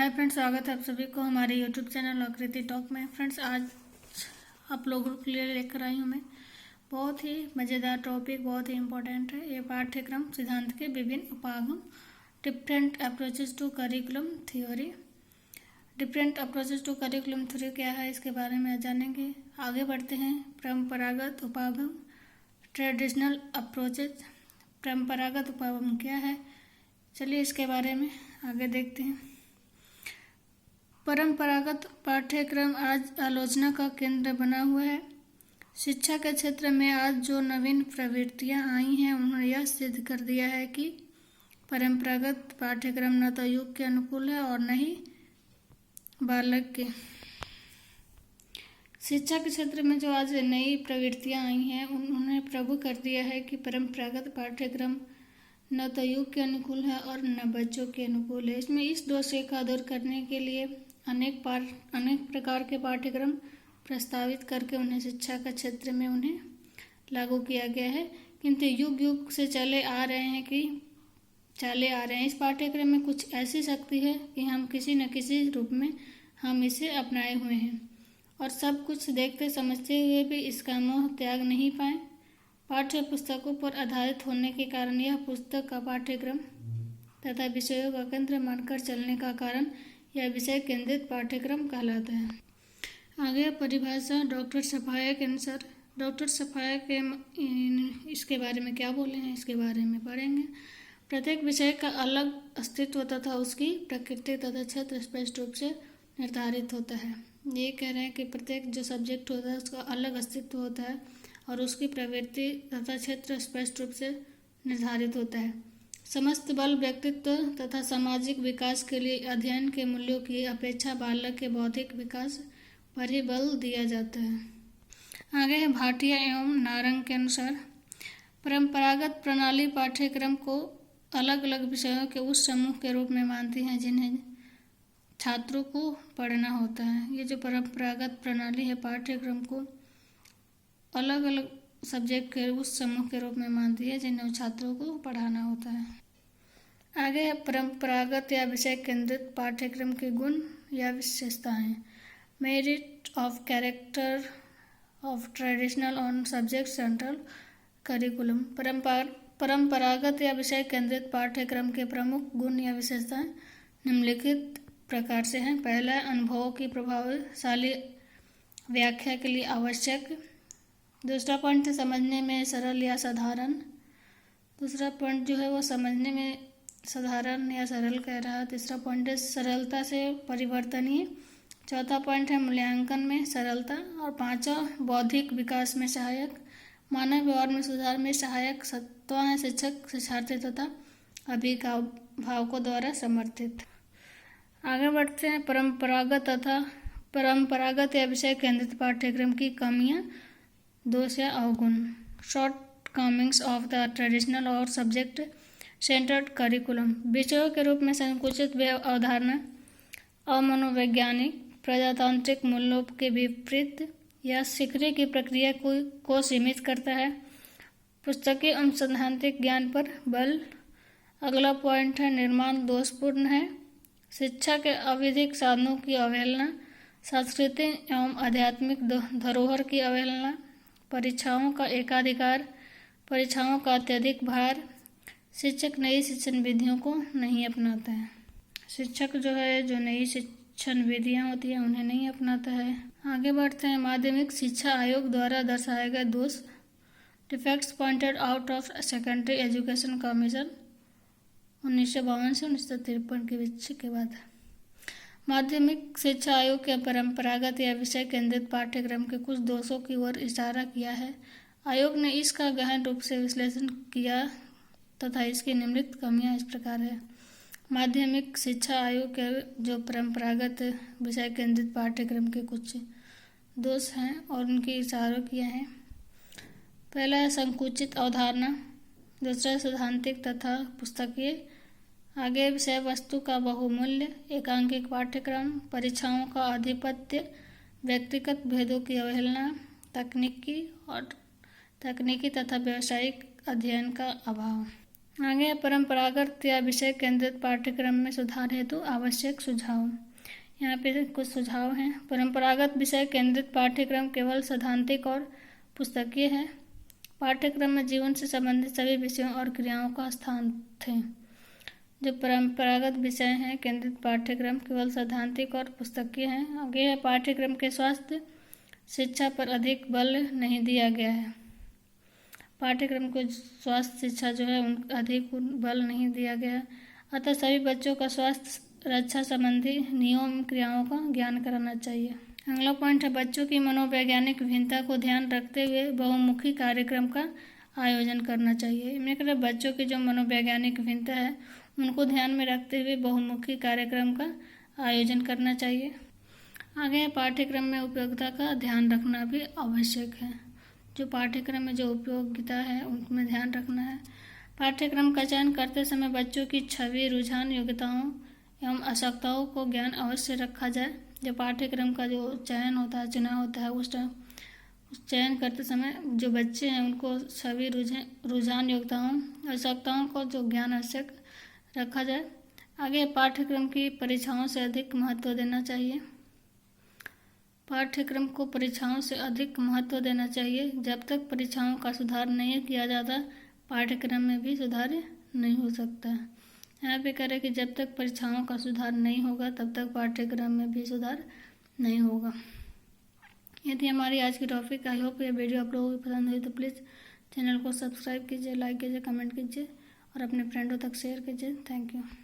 Hi friends, स्वागत है आप सभी को हमारे यूट्यूब चैनल आकृति टॉक में। फ्रेंड्स, आज आप लोगों के लिए लेकर आई हूँ मैं बहुत ही मज़ेदार टॉपिक, बहुत ही इम्पोर्टेंट है। ये पाठ्यक्रम सिद्धांत के विभिन्न उपागम, different approaches to curriculum theory. Different approaches to curriculum theory क्या है, इसके बारे में जानेंगे। आगे बढ़ते हैं। परंपरागत उपागम, ट्रेडिशनल अप्रोचेज। परंपरागत उपागम क्या है, चलिए इसके बारे में आगे देखते हैं। परंपरागत पाठ्यक्रम आज आलोचना का केंद्र बना हुआ है। शिक्षा के क्षेत्र में आज जो नवीन प्रवृत्तियां आई हैं, उन्होंने यह सिद्ध कर दिया है कि परंपरागत पाठ्यक्रम न तो युग के अनुकूल है और न ही बालक के। शिक्षा के क्षेत्र में जो आज नई प्रवृत्तियां आई हैं, उन्होंने प्रभु कर दिया है कि परंपरागत पाठ्यक्रम न तो युग के अनुकूल है और न बच्चों के अनुकूल है। इसमें इस दोष का दूर करने के लिए अनेक प्रकार के पाठ्यक्रम प्रस्तावित करके उन्हें शिक्षा का क्षेत्र में उन्हें लागू किया गया है, किंतु युग युग से चले आ रहे हैं। इस पाठ्यक्रम में कुछ ऐसी शक्ति है कि हम किसी न किसी रूप में हम इसे अपनाए हुए हैं और सब कुछ देखते समझते हुए भी इसका मोह त्याग नहीं पाए। पाठ्य पुस्तकों पर आधारित होने के कारण यह पुस्तक का पाठ्यक्रम तथा विषयों का केंद्र मानकर चलने का कारण यह विषय केंद्रित पाठ्यक्रम कहलाता है। आगे परिभाषा डॉक्टर सफाया के अनुसार, डॉक्टर सफाया के इसके बारे में क्या बोले हैं, इसके बारे में पढ़ेंगे। प्रत्येक विषय का अलग अस्तित्व तथा उसकी प्रकृति तथा क्षेत्र स्पष्ट रूप से निर्धारित होता है। ये कह रहे हैं कि प्रत्येक जो सब्जेक्ट होता है उसका अलग अस्तित्व होता है और उसकी प्रवृत्ति तथा क्षेत्र स्पष्ट रूप से निर्धारित होता है। समस्त बल व्यक्तित्व तथा सामाजिक विकास के लिए अध्ययन के मूल्यों की अपेक्षा बालक के बौद्धिक विकास पर ही बल दिया जाता है। आगे है भाटिया एवं नारंग के अनुसार, परंपरागत प्रणाली पाठ्यक्रम को अलग अलग विषयों के उस समूह के रूप में मानती है जिन्हें छात्रों को पढ़ना होता है। ये जो परंपरागत प्रणाली है पाठ्यक्रम को अलग अलग सब्जेक्ट के उस समूह के रूप में मानती है जिन्हें छात्रों को पढ़ाना होता है। आगे है परंपरागत या विषय केंद्रित पाठ्यक्रम के गुण या विशेषताएं। Merit of character of traditional on subject central curriculum. परंपरागत या विषय केंद्रित पाठ्यक्रम के प्रमुख गुण या विशेषताएं निम्नलिखित प्रकार से हैं। पहला, अनुभवों की प्रभावशाली व्याख्या के लिए आवश्यक। दूसरा पॉइंट है समझने में सरल या साधारण। दूसरा पॉइंट जो है वो समझने में साधारण या सरल कह रहा है। तीसरा पॉइंट है सरलता से परिवर्तनीय। चौथा पॉइंट है मूल्यांकन में सरलता। और पांचवा बौद्धिक विकास में सहायक। मानव व्यवहार में सुधार में सहायक। सातवां है शिक्षक शिक्षार्थी तथा अभिभावकों द्वारा समर्थित। आगे बढ़ते हैं परंपरागत या विषय केंद्रित पाठ्यक्रम की कमियां, दोष या अवगुण। Shortcomings of the traditional और सब्जेक्ट सेंटर्ड करिकुलम। विषयों के रूप में संकुचित अवधारणा, अमनोवैज्ञानिक प्रजातांत्रिक मूल्यों के विपरीत यह सीखने की प्रक्रिया को सीमित करता है। पुस्तकीय एवं सैद्धांतिक ज्ञान पर बल। अगला पॉइंट है निर्माण दोषपूर्ण है। शिक्षा के अविधिक साधनों की अवहेलना, सांस्कृतिक एवं आध्यात्मिक धरोहर की अवहेलना, परीक्षाओं का एकाधिकार, परीक्षाओं का अत्यधिक भार। शिक्षक नई शिक्षण विधियों को नहीं अपनाता है। शिक्षक जो है जो नई शिक्षण विधियां होती हैं उन्हें नहीं अपनाता है। आगे बढ़ते हैं। माध्यमिक शिक्षा आयोग द्वारा दर्शाए गए दोष, defects pointed out of secondary education commission 1952 से 1953 के बीच के बाद। माध्यमिक शिक्षा आयोग के परंपरागत या विषय केंद्रित पाठ्यक्रम के कुछ दोषों की ओर इशारा किया है। आयोग ने इसका गहन रूप से विश्लेषण किया तथा इसकी निम्नलिखित कमियां इस प्रकार है। माध्यमिक शिक्षा आयोग के जो परंपरागत विषय केंद्रित पाठ्यक्रम के कुछ दोष हैं और उनकी इशारों किया है। पहला है संकुचित अवधारणा। दूसरा सैद्धांतिक तथा पुस्तकीय। आगे विषय वस्तु का बहुमूल्य, एकांकिक पाठ्यक्रम, परीक्षाओं का आधिपत्य, व्यक्तिगत भेदों की अवहेलना, तकनीकी तथा व्यावसायिक अध्ययन का अभाव। आगे परंपरागत या विषय केंद्रित पाठ्यक्रम में सुधार हेतु आवश्यक सुझाव। यहाँ पे कुछ सुझाव हैं। परंपरागत विषय केंद्रित पाठ्यक्रम केवल सैद्धांतिक और पुस्तकीय है। पाठ्यक्रम में जीवन से संबंधित सभी विषयों और क्रियाओं का स्थान थे। जो परंपरागत विषय हैं केंद्रित पाठ्यक्रम केवल सैद्धांतिक और पुस्तकीय हैं। आगे है पाठ्यक्रम के स्वास्थ्य शिक्षा पर अधिक बल नहीं दिया गया है। पाठ्यक्रम को स्वास्थ्य शिक्षा जो है उन अधिक बल नहीं दिया गया है। अतः सभी बच्चों का स्वास्थ्य रक्षा संबंधी नियम क्रियाओं का ज्ञान कराना चाहिए। अगला पॉइंट है बच्चों की मनोवैज्ञानिक भिन्नता को ध्यान रखते हुए बहुमुखी कार्यक्रम का आयोजन करना चाहिए। इनमें मतलब बच्चों की जो मनोवैज्ञानिक भिन्नता है उनको ध्यान में रखते हुए बहुमुखी कार्यक्रम का आयोजन करना चाहिए। आगे पाठ्यक्रम में उपयोगिता का ध्यान रखना भी आवश्यक है। जो पाठ्यक्रम में जो उपयोगिता है उनमें ध्यान रखना है। पाठ्यक्रम का चयन करते समय बच्चों की छवि रुझान योग्यताओं एवं आवश्यकताओं को ज्ञान अवश्य रखा जाए। जो पाठ्यक्रम का जो चयन होता है चुनाव होता है उस चयन करते समय जो बच्चे हैं उनको छवि रुझान योग्यताओं आवश्यकताओं को जो ज्ञान आवश्यक रखा जाए। आगे पाठ्यक्रम की परीक्षाओं से अधिक महत्व देना चाहिए। पाठ्यक्रम को परीक्षाओं से अधिक महत्व देना चाहिए। जब तक परीक्षाओं का सुधार नहीं किया जाता पाठ्यक्रम में भी सुधार नहीं हो सकता। यहाँ पे कह रहे कि जब तक परीक्षाओं का सुधार नहीं होगा तब तक पाठ्यक्रम में भी सुधार नहीं होगा। ये थी हमारी आज की टॉपिक। आई होप ये वीडियो आप लोगों को पसंद हुई तो प्लीज़ चैनल को सब्सक्राइब कीजिए, लाइक कीजिए, कमेंट कीजिए और अपने फ्रेंडों तक शेयर कीजिए। Thank you.